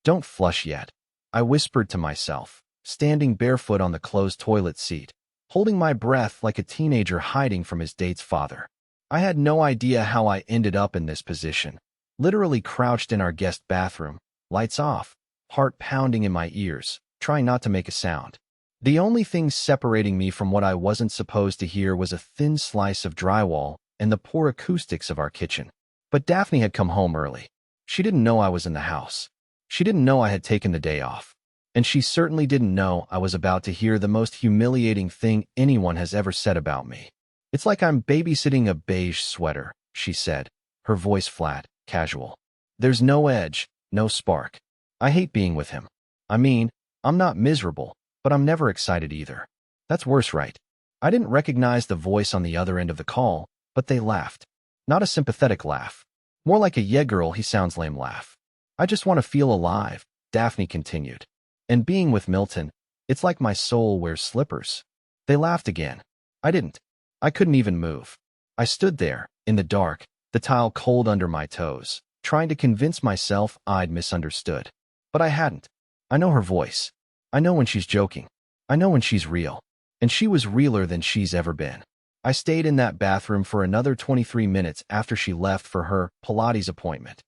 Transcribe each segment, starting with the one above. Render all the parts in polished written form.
Don't flush yet, I whispered to myself, standing barefoot on the closed toilet seat, holding my breath like a teenager hiding from his date's father. I had no idea how I ended up in this position, literally crouched in our guest bathroom, lights off, heart pounding in my ears, trying not to make a sound. The only thing separating me from what I wasn't supposed to hear was a thin slice of drywall and the poor acoustics of our kitchen. But Daphne had come home early. She didn't know I was in the house. She didn't know I had taken the day off. And she certainly didn't know I was about to hear the most humiliating thing anyone has ever said about me. "It's like I'm babysitting a beige sweater," she said, her voice flat, casual. "There's no edge, no spark. I hate being with him. I mean, I'm not miserable, but I'm never excited either." That's worse, right? I didn't recognize the voice on the other end of the call, but they laughed. Not a sympathetic laugh. More like a "yeah girl, he sounds lame" laugh. "I just want to feel alive," Daphne continued. "And being with Milton, it's like my soul wears slippers." They laughed again. I didn't. I couldn't even move. I stood there, in the dark, the tile cold under my toes, trying to convince myself I'd misunderstood. But I hadn't. I know her voice. I know when she's joking. I know when she's real. And she was realer than she's ever been. I stayed in that bathroom for another 23 minutes after she left for her Pilates appointment.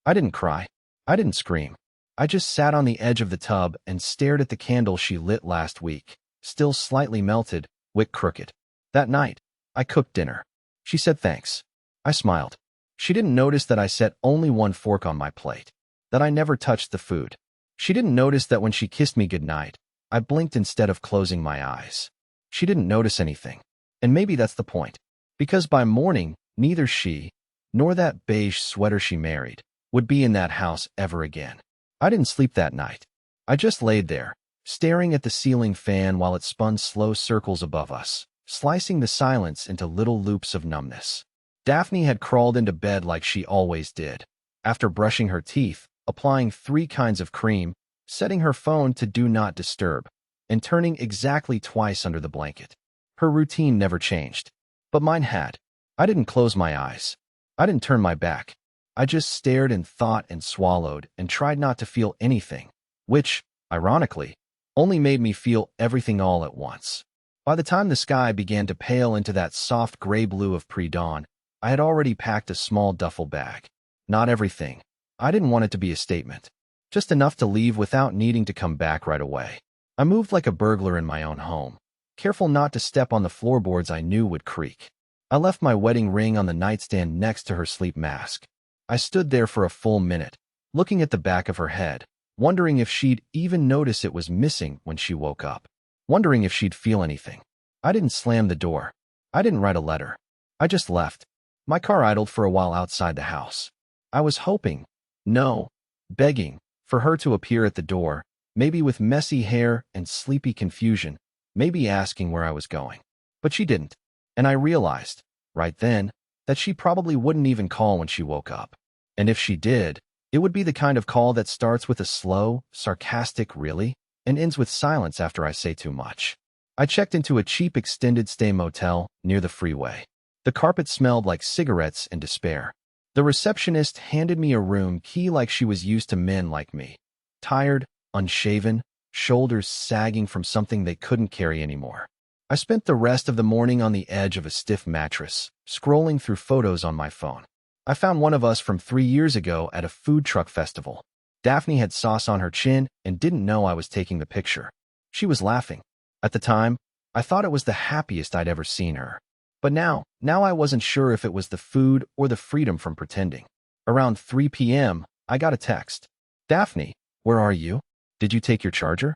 I didn't cry. I didn't scream. I just sat on the edge of the tub and stared at the candle she lit last week, still slightly melted, wick crooked. That night, I cooked dinner. She said thanks. I smiled. She didn't notice that I set only one fork on my plate, that I never touched the food. She didn't notice that when she kissed me goodnight, I blinked instead of closing my eyes. She didn't notice anything. And maybe that's the point. Because by morning, neither she, nor that beige sweater she married, would be in that house ever again. I didn't sleep that night. I just laid there, staring at the ceiling fan while it spun slow circles above us, slicing the silence into little loops of numbness. Daphne had crawled into bed like she always did. After brushing her teeth, applying 3 kinds of cream, setting her phone to do not disturb, and turning exactly twice under the blanket. Her routine never changed. But mine had. I didn't close my eyes. I didn't turn my back. I just stared and thought and swallowed and tried not to feel anything, which, ironically, only made me feel everything all at once. By the time the sky began to pale into that soft gray blue of pre-dawn, I had already packed a small duffel bag. Not everything. I didn't want it to be a statement. Just enough to leave without needing to come back right away. I moved like a burglar in my own home, careful not to step on the floorboards I knew would creak. I left my wedding ring on the nightstand next to her sleep mask. I stood there for a full minute, looking at the back of her head, wondering if she'd even notice it was missing when she woke up, wondering if she'd feel anything. I didn't slam the door. I didn't write a letter. I just left. My car idled for a while outside the house. I was hoping, no, begging, for her to appear at the door, maybe with messy hair and sleepy confusion, maybe asking where I was going. But she didn't. And I realized, right then, that she probably wouldn't even call when she woke up. And if she did, it would be the kind of call that starts with a slow, sarcastic "really?" and ends with silence after I say too much. I checked into a cheap extended stay motel near the freeway. The carpet smelled like cigarettes and despair. The receptionist handed me a room key like she was used to men like me. Tired, unshaven, shoulders sagging from something they couldn't carry anymore. I spent the rest of the morning on the edge of a stiff mattress, scrolling through photos on my phone. I found one of us from 3 years ago at a food truck festival. Daphne had sauce on her chin and didn't know I was taking the picture. She was laughing. At the time, I thought it was the happiest I'd ever seen her. But now I wasn't sure if it was the food or the freedom from pretending. Around 3 p.m., I got a text. "Daphne, where are you? Did you take your charger?"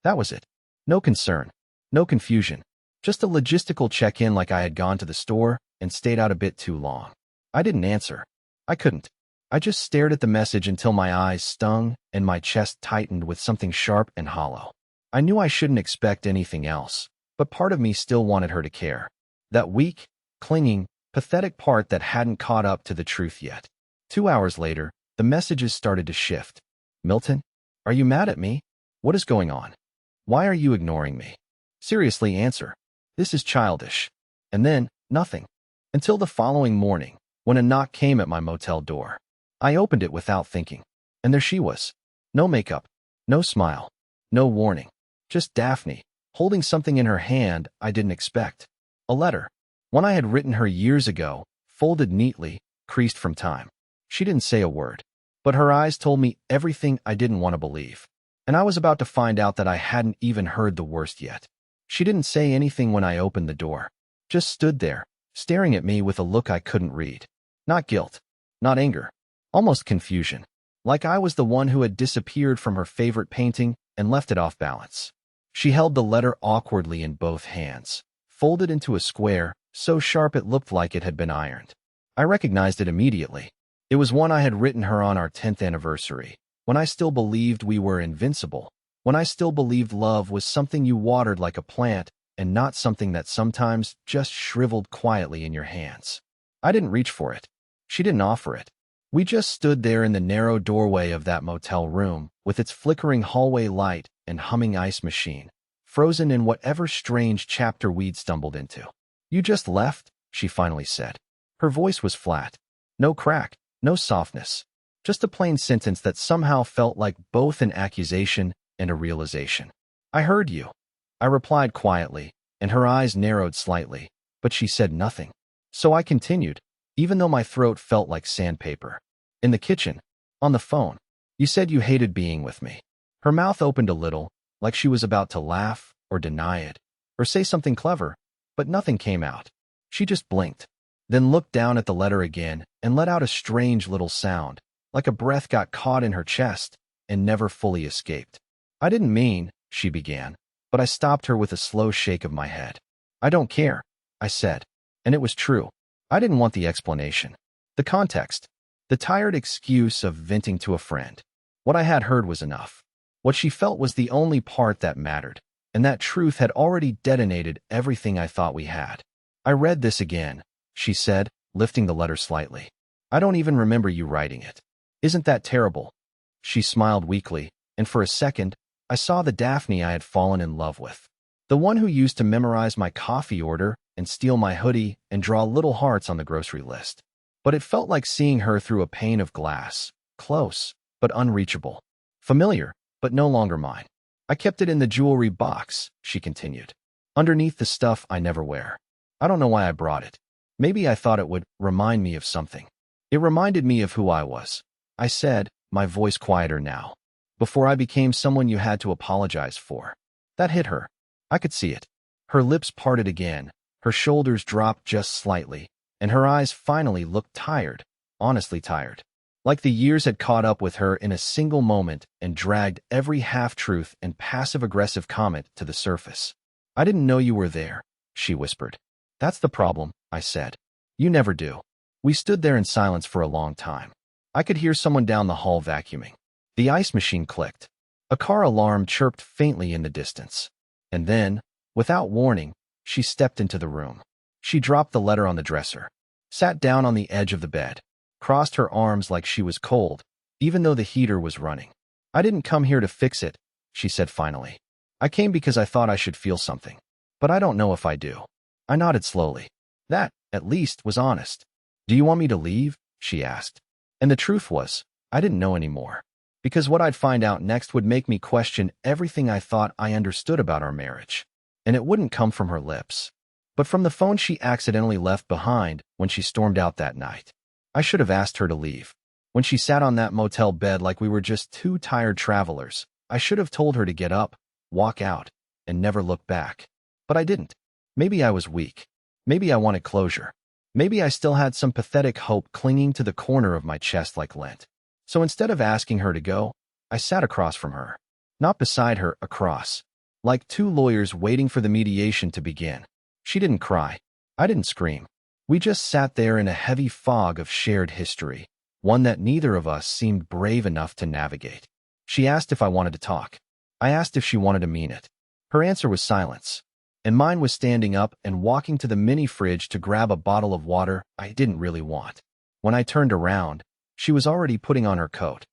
That was it. No concern. No confusion. Just a logistical check-in like I had gone to the store and stayed out a bit too long. I didn't answer. I couldn't. I just stared at the message until my eyes stung and my chest tightened with something sharp and hollow. I knew I shouldn't expect anything else, but part of me still wanted her to care. That weak, clinging, pathetic part that hadn't caught up to the truth yet. 2 hours later, the messages started to shift. "Milton, are you mad at me? What is going on? Why are you ignoring me? Seriously, answer. This is childish." And then, nothing. Until the following morning, when a knock came at my motel door. I opened it without thinking. And there she was. No makeup, no smile, no warning. Just Daphne, holding something in her hand I didn't expect. A letter. One I had written her years ago, folded neatly, creased from time. She didn't say a word, but her eyes told me everything I didn't want to believe. And I was about to find out that I hadn't even heard the worst yet. She didn't say anything when I opened the door. Just stood there, staring at me with a look I couldn't read. Not guilt, not anger, almost confusion. Like I was the one who had disappeared from her favorite painting and left it off balance. She held the letter awkwardly in both hands, folded into a square, so sharp it looked like it had been ironed. I recognized it immediately. It was one I had written her on our 10th anniversary, when I still believed we were invincible, when I still believed love was something you watered like a plant and not something that sometimes just shriveled quietly in your hands. I didn't reach for it. She didn't offer it. We just stood there in the narrow doorway of that motel room, with its flickering hallway light and humming ice machine, frozen in whatever strange chapter we'd stumbled into. "You just left?" she finally said. Her voice was flat. No crack, no softness. Just a plain sentence that somehow felt like both an accusation and a realization. "I heard you," I replied quietly, and her eyes narrowed slightly, but she said nothing. So I continued, even though my throat felt like sandpaper. "In the kitchen, on the phone, you said you hated being with me." Her mouth opened a little, like she was about to laugh or deny it, or say something clever, but nothing came out. She just blinked, then looked down at the letter again and let out a strange little sound, like a breath got caught in her chest and never fully escaped. "I didn't mean," she began, but I stopped her with a slow shake of my head. "I don't care," I said, and it was true. I didn't want the explanation, the context, the tired excuse of venting to a friend. What I had heard was enough. What she felt was the only part that mattered, and that truth had already detonated everything I thought we had. "I read this again," she said, lifting the letter slightly. "I don't even remember you writing it. Isn't that terrible?" She smiled weakly, and for a second, I saw the Daphne I had fallen in love with. The one who used to memorize my coffee order and steal my hoodie and draw little hearts on the grocery list. But it felt like seeing her through a pane of glass, close, but unreachable. Familiar, but no longer mine. "I kept it in the jewelry box," she continued, "underneath the stuff I never wear. I don't know why I brought it. Maybe I thought it would remind me of something. It reminded me of who I was," I said, my voice quieter now. "Before I became someone you had to apologize for." That hit her. I could see it. Her lips parted again, her shoulders dropped just slightly, and her eyes finally looked tired, honestly tired. Like the years had caught up with her in a single moment and dragged every half-truth and passive-aggressive comment to the surface. "I didn't know you were there," she whispered. "That's the problem," I said. "You never do." We stood there in silence for a long time. I could hear someone down the hall vacuuming. The ice machine clicked. A car alarm chirped faintly in the distance. And then, without warning, she stepped into the room. She dropped the letter on the dresser, sat down on the edge of the bed, crossed her arms like she was cold, even though the heater was running. "I didn't come here to fix it," she said finally. "I came because I thought I should feel something. But I don't know if I do." I nodded slowly. That, at least, was honest. "Do you want me to leave?" she asked. And the truth was, I didn't know anymore. Because what I'd find out next would make me question everything I thought I understood about our marriage. And it wouldn't come from her lips, but from the phone she accidentally left behind when she stormed out that night. I should have asked her to leave. When she sat on that motel bed like we were just two tired travelers, I should have told her to get up, walk out, and never look back. But I didn't. Maybe I was weak. Maybe I wanted closure. Maybe I still had some pathetic hope clinging to the corner of my chest like lint. So instead of asking her to go, I sat across from her. Not beside her, across. Like two lawyers waiting for the mediation to begin. She didn't cry. I didn't scream. We just sat there in a heavy fog of shared history, one that neither of us seemed brave enough to navigate. She asked if I wanted to talk. I asked if she wanted to mean it. Her answer was silence. And mine was standing up and walking to the mini fridge to grab a bottle of water I didn't really want. When I turned around, she was already putting on her coat.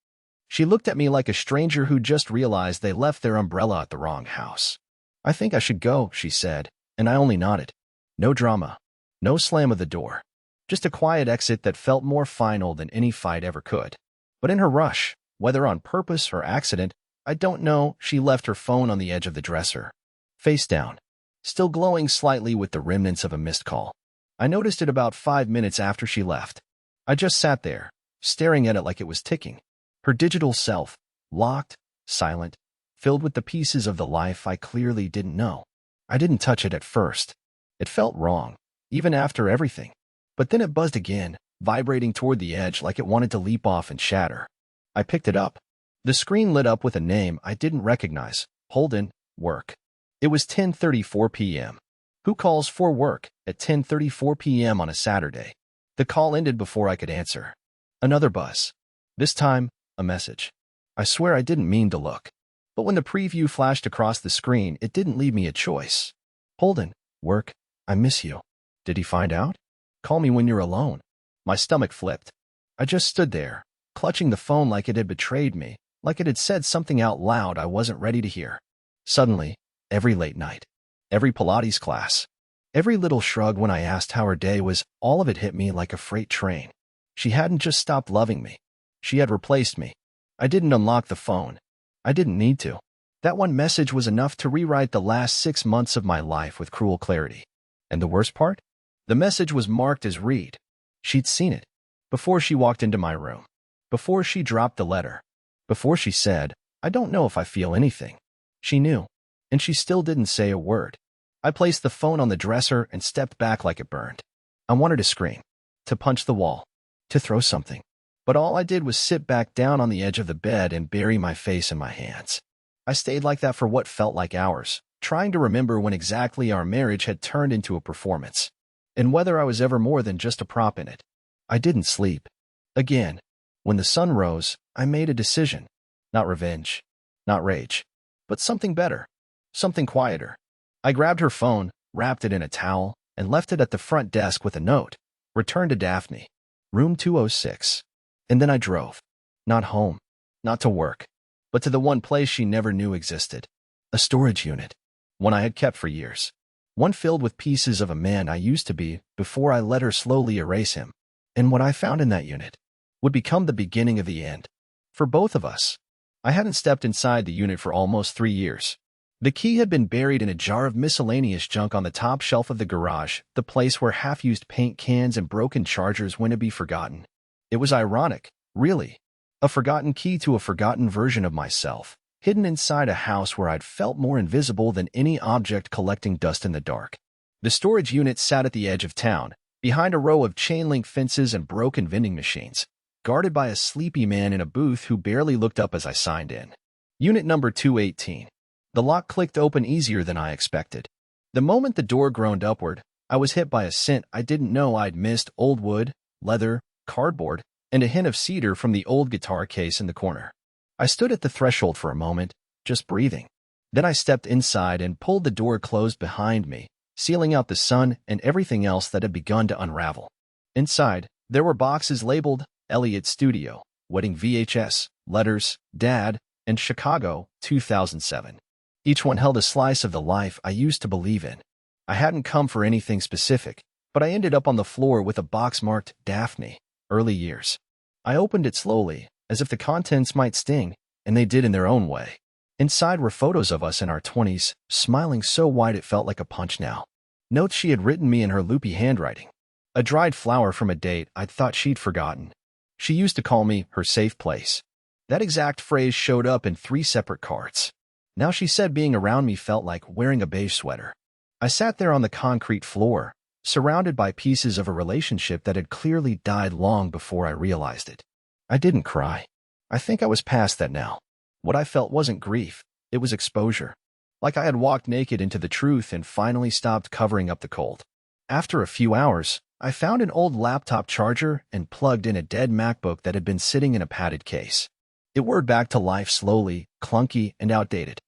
She looked at me like a stranger who just realized they left their umbrella at the wrong house. "I think I should go," she said, and I only nodded. No drama. No slam of the door. Just a quiet exit that felt more final than any fight ever could. But in her rush, Whether on purpose or accident, I don't know, she left her phone on the edge of the dresser, face down, still glowing slightly with the remnants of a missed call. I noticed it about 5 minutes after she left. I just sat there, staring at it like it was ticking. Her digital self, locked, silent, filled with the pieces of the life I clearly didn't know. I didn't touch it at first. It felt wrong, even after everything. But then it buzzed again, vibrating toward the edge like it wanted to leap off and shatter. I picked it up. The screen lit up with a name I didn't recognize. Holden, work. It was 10:34 p.m. Who calls for work at 10:34 p.m. on a Saturday? The call ended before I could answer. Another buzz. This time, a message. I swear I didn't mean to look. But when the preview flashed across the screen, it didn't leave me a choice. Holden, work, I miss you. Did he find out? Call me when you're alone. My stomach flipped. I just stood there, clutching the phone like it had betrayed me, like it had said something out loud I wasn't ready to hear. Suddenly, every late night, every Pilates class, every little shrug when I asked how her day was, all of it hit me like a freight train. She hadn't just stopped loving me. She had replaced me. I didn't unlock the phone. I didn't need to. That one message was enough to rewrite the last 6 months of my life with cruel clarity. And the worst part? The message was marked as read. She'd seen it. Before she walked into my room. Before she dropped the letter. Before she said, I don't know if I feel anything. She knew. And she still didn't say a word. I placed the phone on the dresser and stepped back like it burned. I wanted to scream. To punch the wall. To throw something. But all I did was sit back down on the edge of the bed and bury my face in my hands. I stayed like that for what felt like hours, trying to remember when exactly our marriage had turned into a performance, and whether I was ever more than just a prop in it. I didn't sleep. Again, when the sun rose, I made a decision. Not revenge, not rage, but something better, something quieter. I grabbed her phone, wrapped it in a towel, and left it at the front desk with a note. Return to Daphne, room 206. And then I drove. Not home, not to work, but to the one place she never knew existed. A storage unit. One I had kept for years. One filled with pieces of a man I used to be before I let her slowly erase him. And what I found in that unit would become the beginning of the end. For both of us. I hadn't stepped inside the unit for almost 3 years. The key had been buried in a jar of miscellaneous junk on the top shelf of the garage, the place where half-used paint cans and broken chargers went to be forgotten. It was ironic, really. A forgotten key to a forgotten version of myself, hidden inside a house where I'd felt more invisible than any object collecting dust in the dark. The storage unit sat at the edge of town, behind a row of chain-link fences and broken vending machines, guarded by a sleepy man in a booth who barely looked up as I signed in. Unit number 218. The lock clicked open easier than I expected. The moment the door groaned upward, I was hit by a scent I didn't know I'd missed: old wood, leather, cardboard, and a hint of cedar from the old guitar case in the corner. I stood at the threshold for a moment, just breathing. Then I stepped inside and pulled the door closed behind me, sealing out the sun and everything else that had begun to unravel. Inside, there were boxes labeled Elliott Studio, Wedding VHS, Letters, Dad, and Chicago, 2007. Each one held a slice of the life I used to believe in. I hadn't come for anything specific, but I ended up on the floor with a box marked Daphne, early years. I opened it slowly, as if the contents might sting, and they did in their own way. Inside were photos of us in our 20s, smiling so wide it felt like a punch now. Notes she had written me in her loopy handwriting. A dried flower from a date I'd thought she'd forgotten. She used to call me her safe place. That exact phrase showed up in 3 separate cards. Now she said being around me felt like wearing a beige sweater. I sat there on the concrete floor, surrounded by pieces of a relationship that had clearly died long before I realized it. I didn't cry. I think I was past that now. What I felt wasn't grief, it was exposure. Like I had walked naked into the truth and finally stopped covering up the cold. After a few hours, I found an old laptop charger and plugged in a dead MacBook that had been sitting in a padded case. It whirred back to life slowly, clunky, and outdated.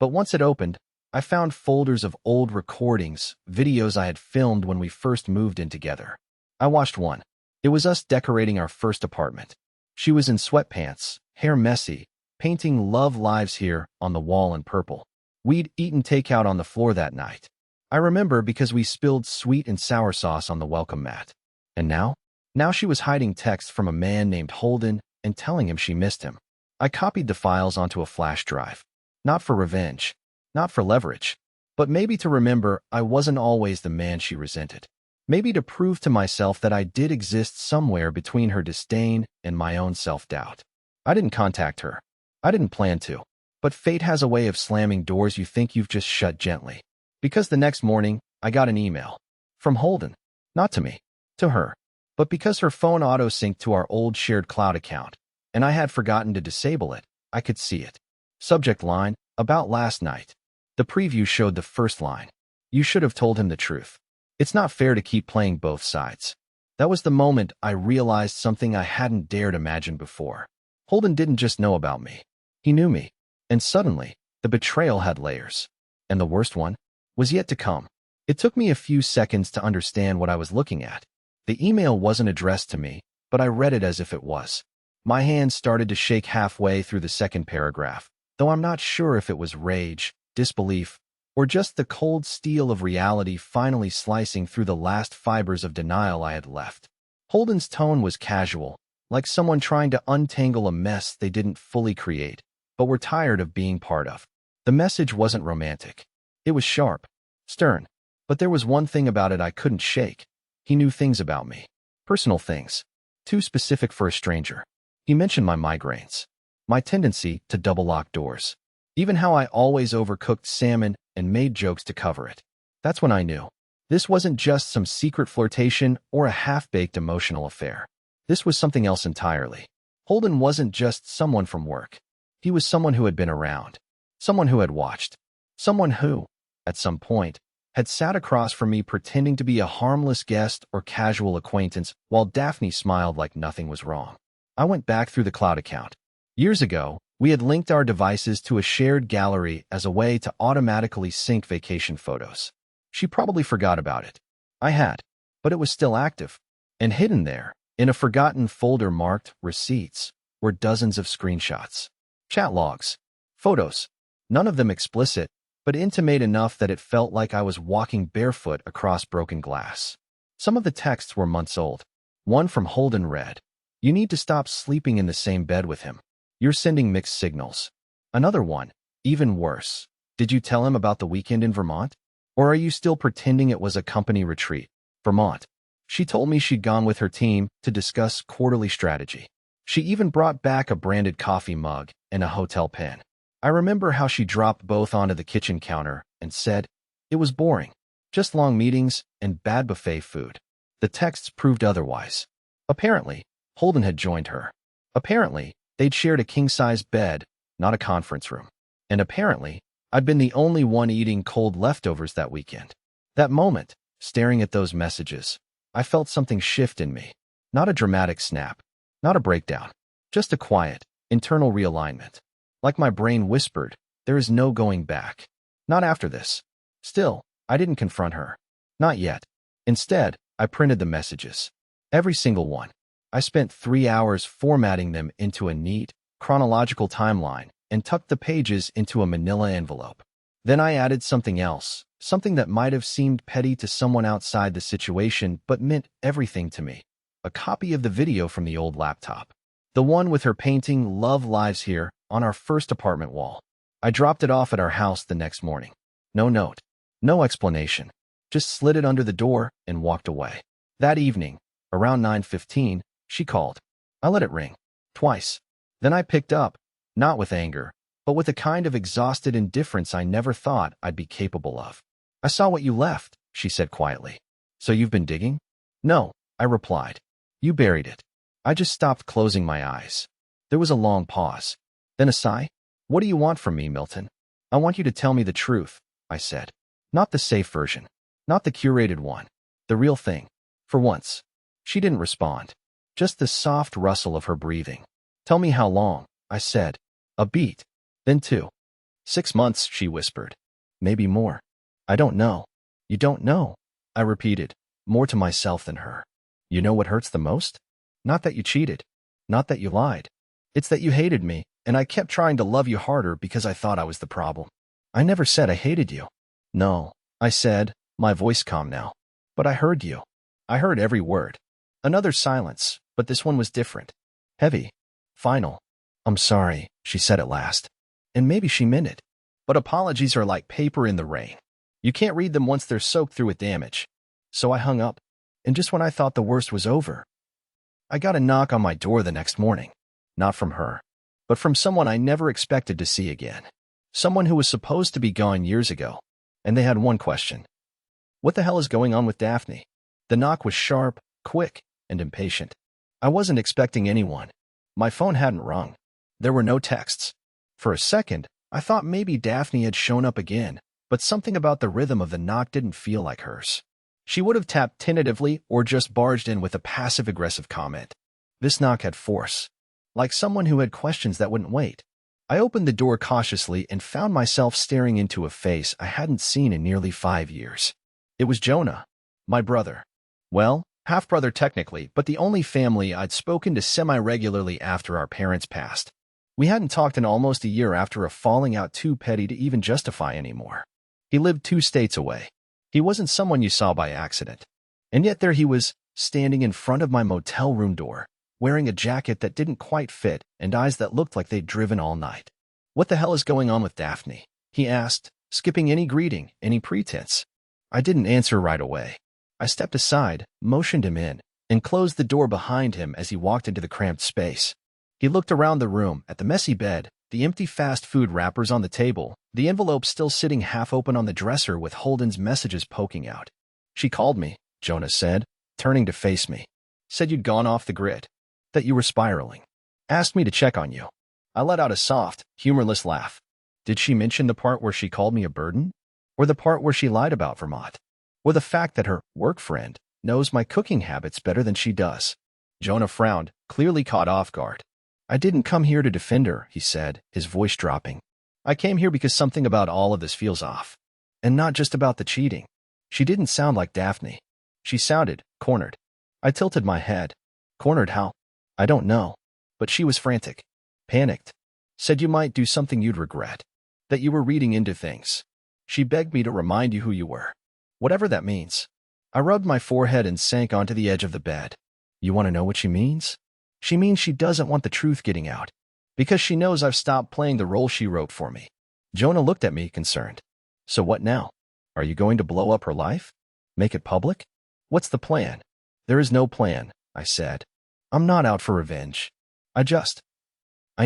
But once it opened, I found folders of old recordings, videos I had filmed when we first moved in together. I watched one. It was us decorating our first apartment. She was in sweatpants, hair messy, painting "Love Lives Here" on the wall in purple. We'd eaten takeout on the floor that night. I remember because we spilled sweet and sour sauce on the welcome mat. And now? Now she was hiding texts from a man named Holden and telling him she missed him. I copied the files onto a flash drive. Not for revenge, not for leverage, but maybe to remember I wasn't always the man she resented. Maybe to prove to myself that I did exist somewhere between her disdain and my own self-doubt. I didn't contact her. I didn't plan to. But fate has a way of slamming doors you think you've just shut gently. Because the next morning, I got an email. From Holden. Not to me. To her. But because her phone auto-synced to our old shared cloud account, and I had forgotten to disable it, I could see it. Subject line, about last night. The preview showed the first line. You should have told him the truth. It's not fair to keep playing both sides. That was the moment I realized something I hadn't dared imagine before. Holden didn't just know about me. He knew me. And suddenly, the betrayal had layers. And the worst one was yet to come. It took me a few seconds to understand what I was looking at. The email wasn't addressed to me, but I read it as if it was. My hand started to shake halfway through the second paragraph, though I'm not sure if it was rage, disbelief, or just the cold steel of reality finally slicing through the last fibers of denial I had left. Holden's tone was casual, like someone trying to untangle a mess they didn't fully create, but were tired of being part of. The message wasn't romantic. It was sharp, stern, but there was one thing about it I couldn't shake. He knew things about me. Personal things. Too specific for a stranger. He mentioned my migraines, my tendency to double lock doors, even how I always overcooked salmon and made jokes to cover it. That's when I knew. This wasn't just some secret flirtation or a half-baked emotional affair. This was something else entirely. Holden wasn't just someone from work. He was someone who had been around, someone who had watched, someone who, at some point, had sat across from me pretending to be a harmless guest or casual acquaintance while Daphne smiled like nothing was wrong. I went back through the cloud account. Years ago, we had linked our devices to a shared gallery as a way to automatically sync vacation photos. She probably forgot about it. I had, but it was still active. And hidden there, in a forgotten folder marked Receipts, were dozens of screenshots. Chat logs. Photos. None of them explicit, but intimate enough that it felt like I was walking barefoot across broken glass. Some of the texts were months old. One from Holden read, "You need to stop sleeping in the same bed with him. You're sending mixed signals." Another one, even worse. "Did you tell him about the weekend in Vermont? Or are you still pretending it was a company retreat?" Vermont. She told me she'd gone with her team to discuss quarterly strategy. She even brought back a branded coffee mug and a hotel pen. I remember how she dropped both onto the kitchen counter and said, it was boring, just long meetings and bad buffet food. The texts proved otherwise. Apparently, Holden had joined her. Apparently, they'd shared a king-size bed, not a conference room. And apparently, I'd been the only one eating cold leftovers that weekend. That moment, staring at those messages, I felt something shift in me. Not a dramatic snap, not a breakdown, just a quiet, internal realignment. Like my brain whispered, there is no going back. Not after this. Still, I didn't confront her. Not yet. Instead, I printed the messages. Every single one. I spent 3 hours formatting them into a neat, chronological timeline and tucked the pages into a manila envelope. Then I added something else, something that might have seemed petty to someone outside the situation but meant everything to me. A copy of the video from the old laptop. The one with her painting "Love Lives Here" on our first apartment wall. I dropped it off at our house the next morning. No note. No explanation. Just slid it under the door and walked away. That evening, around 9:15, she called. I let it ring. Twice. Then I picked up, not with anger, but with a kind of exhausted indifference I never thought I'd be capable of. "I saw what you left," she said quietly. "So you've been digging?" "No," I replied. "You buried it." I just stopped closing my eyes. There was a long pause. Then a sigh. "What do you want from me, Milton?" "I want you to tell me the truth," I said. "Not the safe version. Not the curated one. The real thing." For once. She didn't respond. Just the soft rustle of her breathing. "Tell me how long," I said. A beat. Then 2. 6 months, she whispered. "Maybe more." "I don't know." "You don't know," I repeated, more to myself than her. "You know what hurts the most? Not that you cheated. Not that you lied. It's that you hated me, and I kept trying to love you harder because I thought I was the problem." "I never said I hated you." "No," I said, my voice calm now. "But I heard you. I heard every word." Another silence, but this one was different. Heavy. Final. I'm sorry, she said at last. And maybe she meant it. But apologies are like paper in the rain. You can't read them once they're soaked through with damage. So I hung up. And just when I thought the worst was over, I got a knock on my door the next morning. Not from her, but from someone I never expected to see again. Someone who was supposed to be gone years ago. And they had one question. What the hell is going on with Daphne? The knock was sharp, quick, and impatient. I wasn't expecting anyone. My phone hadn't rung. There were no texts. For a second, I thought maybe Daphne had shown up again, but something about the rhythm of the knock didn't feel like hers. She would have tapped tentatively or just barged in with a passive-aggressive comment. This knock had force, like someone who had questions that wouldn't wait. I opened the door cautiously and found myself staring into a face I hadn't seen in nearly 5 years. It was Jonah, my brother. Well, half-brother technically, but the only family I'd spoken to semi-regularly after our parents passed. We hadn't talked in almost a year after a falling out too petty to even justify anymore. He lived 2 states away. He wasn't someone you saw by accident. And yet there he was, standing in front of my motel room door, wearing a jacket that didn't quite fit and eyes that looked like they'd driven all night. What the hell is going on with Daphne? He asked, skipping any greeting, any pretense. I didn't answer right away. I stepped aside, motioned him in, and closed the door behind him as he walked into the cramped space. He looked around the room, at the messy bed, the empty fast food wrappers on the table, the envelope still sitting half open on the dresser with Holden's messages poking out. She called me, Jonah said, turning to face me. Said you'd gone off the grid. That you were spiraling. Asked me to check on you. I let out a soft, humorless laugh. Did she mention the part where she called me a burden? Or the part where she lied about Vermont? Or the fact that her work friend knows my cooking habits better than she does? Jonah frowned, clearly caught off guard. I didn't come here to defend her, he said, his voice dropping. I came here because something about all of this feels off. And not just about the cheating. She didn't sound like Daphne. She sounded cornered. I tilted my head. Cornered how? I don't know. But she was frantic. Panicked. Said you might do something you'd regret. That you were reading into things. She begged me to remind you who you were. Whatever that means. I rubbed my forehead and sank onto the edge of the bed. You want to know what she means? She means she doesn't want the truth getting out. Because she knows I've stopped playing the role she wrote for me. Jonah looked at me, concerned. So what now? Are you going to blow up her life? Make it public? What's the plan? There is no plan, I said. I'm not out for revenge. I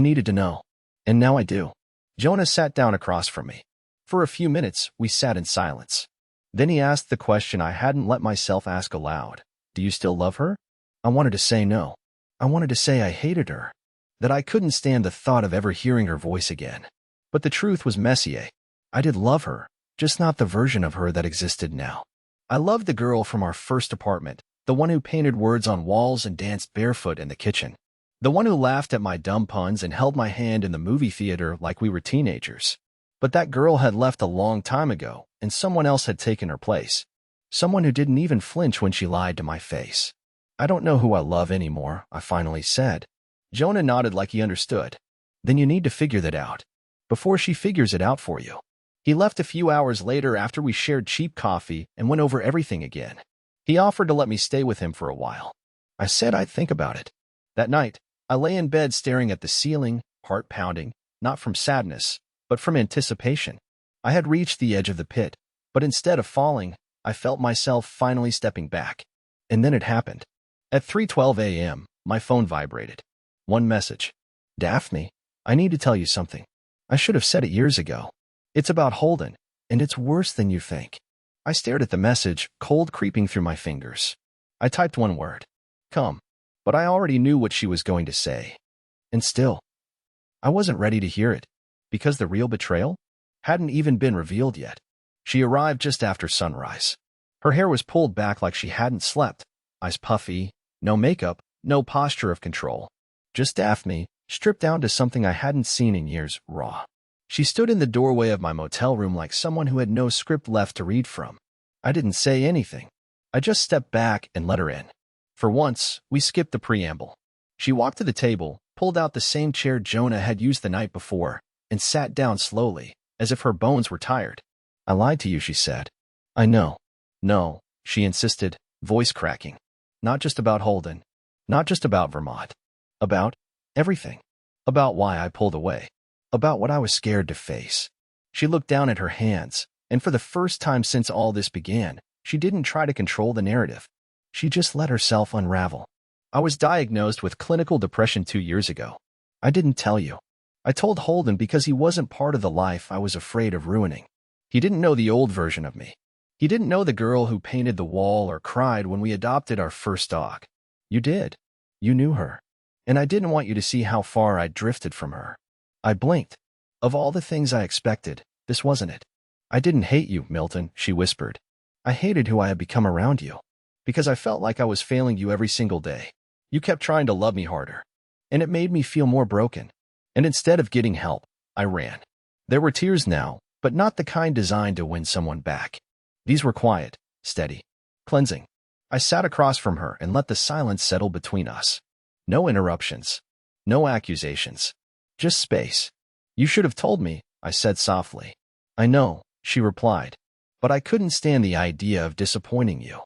needed to know. And now I do. Jonah sat down across from me. For a few minutes, we sat in silence. Then he asked the question I hadn't let myself ask aloud. Do you still love her? I wanted to say no. I wanted to say I hated her. That I couldn't stand the thought of ever hearing her voice again. But the truth was messier. I did love her, just not the version of her that existed now. I loved the girl from our first apartment, the one who painted words on walls and danced barefoot in the kitchen. The one who laughed at my dumb puns and held my hand in the movie theater like we were teenagers. But that girl had left a long time ago, and someone else had taken her place. Someone who didn't even flinch when she lied to my face. I don't know who I love anymore, I finally said. Jonah nodded like he understood. Then you need to figure that out. Before she figures it out for you. He left a few hours later after we shared cheap coffee and went over everything again. He offered to let me stay with him for a while. I said I'd think about it. That night, I lay in bed staring at the ceiling, heart pounding, not from sadness, but from anticipation. I had reached the edge of the pit, but instead of falling, I felt myself finally stepping back. And then it happened. At 3:12 a.m., my phone vibrated. One message. Daphne, I need to tell you something. I should have said it years ago. It's about Holden, and it's worse than you think. I stared at the message, cold creeping through my fingers. I typed one word. Come. But I already knew what she was going to say. And still, I wasn't ready to hear it, because the real betrayal hadn't even been revealed yet. She arrived just after sunrise. Her hair was pulled back like she hadn't slept, eyes puffy, no makeup, no posture of control. Just Daphne, stripped down to something I hadn't seen in years, raw. She stood in the doorway of my motel room like someone who had no script left to read from. I didn't say anything. I just stepped back and let her in. For once, we skipped the preamble. She walked to the table, pulled out the same chair Jonah had used the night before, and sat down slowly, as if her bones were tired. I lied to you, she said. I know. No, she insisted, voice cracking. Not just about Holden. Not just about Vermont. About everything. about why I pulled away, about what I was scared to face. She looked down at her hands, and for the first time since all this began, she didn't try to control the narrative. She just let herself unravel. I was diagnosed with clinical depression 2 years ago. I didn't tell you. I told Holden because he wasn't part of the life I was afraid of ruining. He didn't know the old version of me. He didn't know the girl who painted the wall or cried when we adopted our first dog. You did. You knew her. And I didn't want you to see how far I'd drifted from her. I blinked. Of all the things I expected, this wasn't it. I didn't hate you, Milton, she whispered. I hated who I had become around you. Because I felt like I was failing you every single day. You kept trying to love me harder. And it made me feel more broken. And instead of getting help, I ran. There were tears now, but not the kind designed to win someone back. These were quiet, steady, cleansing. I sat across from her and let the silence settle between us. No interruptions. No accusations. Just space. You should have told me, I said softly. I know, she replied. But I couldn't stand the idea of disappointing you.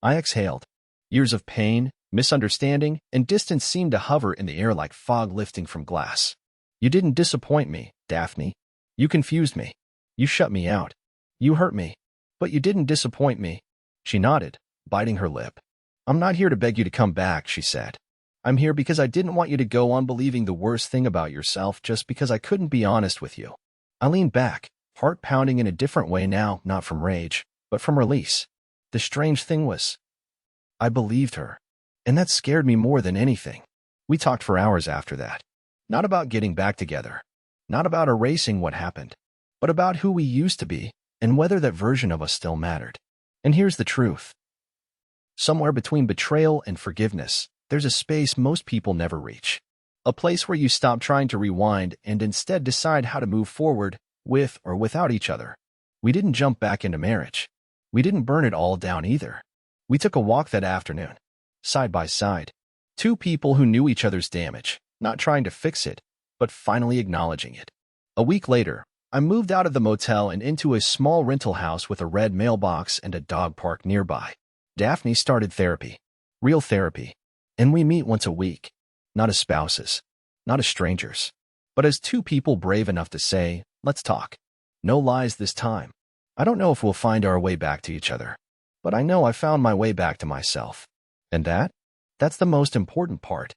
I exhaled. Years of pain, misunderstanding, and distance seemed to hover in the air like fog lifting from glass. You didn't disappoint me, Daphne. You confused me. You shut me out. You hurt me. But you didn't disappoint me. She nodded, biting her lip. I'm not here to beg you to come back, she said. I'm here because I didn't want you to go on believing the worst thing about yourself just because I couldn't be honest with you. I leaned back, heart pounding in a different way now, not from rage, but from release. The strange thing was, I believed her. And that scared me more than anything. We talked for hours after that. Not about getting back together. Not about erasing what happened. But about who we used to be and whether that version of us still mattered. And here's the truth. Somewhere between betrayal and forgiveness, there's a space most people never reach. A place where you stop trying to rewind and instead decide how to move forward with or without each other. We didn't jump back into marriage. We didn't burn it all down either. We took a walk that afternoon, side by side. Two people who knew each other's damage, not trying to fix it, but finally acknowledging it. A week later, I moved out of the motel and into a small rental house with a red mailbox and a dog park nearby. Daphne started therapy. Real therapy. And we meet once a week. Not as spouses. Not as strangers. But as two people brave enough to say, let's talk. No lies this time. I don't know if we'll find our way back to each other. But I know I found my way back to myself. And that's the most important part.